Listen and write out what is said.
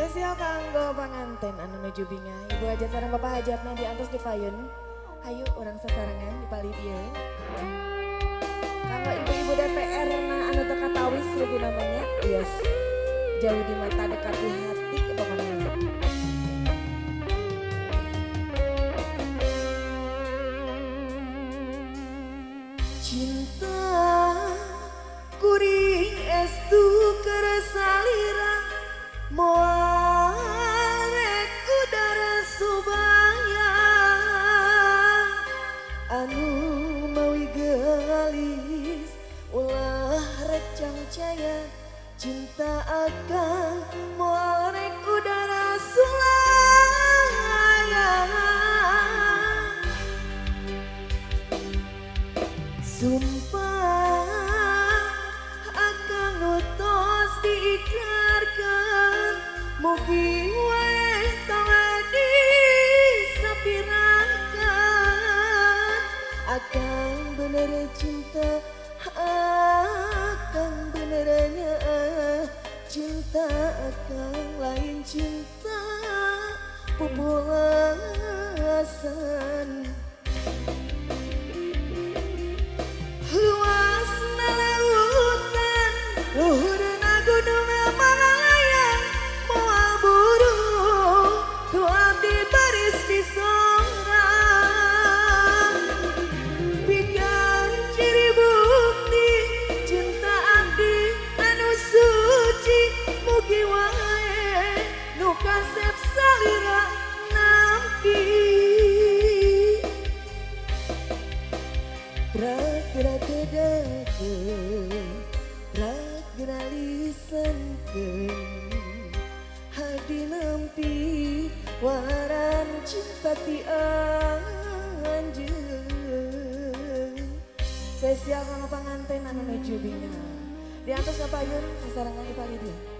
Spesial kanggo panganten anu nuju binga. Ibu hajat sareng bapak hajatna di atas di payun. Hayu orang sasarangan di pali dieu. Kanggo ibu-ibu DPR na anu teka tawis lugu namanya. Yes. Jauh di mata dekat di hati pokoknya. Cinta kuring estu keresalira moarek udara subaya anu mawi gelis ulah rek cangcaya cinta akan moarek udara sulaya sumpah akan ngutos diikrarkan mugi wae tong disapirakan akan bener cinta akan benernya cinta akan lain cinta pupulasan luasna lautan luhurna gunung Himalaya moal buru ku abdi baris di sorang pikeun ciri bukti cinta abdi anu suci mugi wae nu kasep salira nampi Rak-rak-kedakeun, rak-geralisankeun hadi nempi waran cinta ti anjeun. Spesial kanggo panganten anu nuju binga. Di atas kapayun sasarangan ipali dia.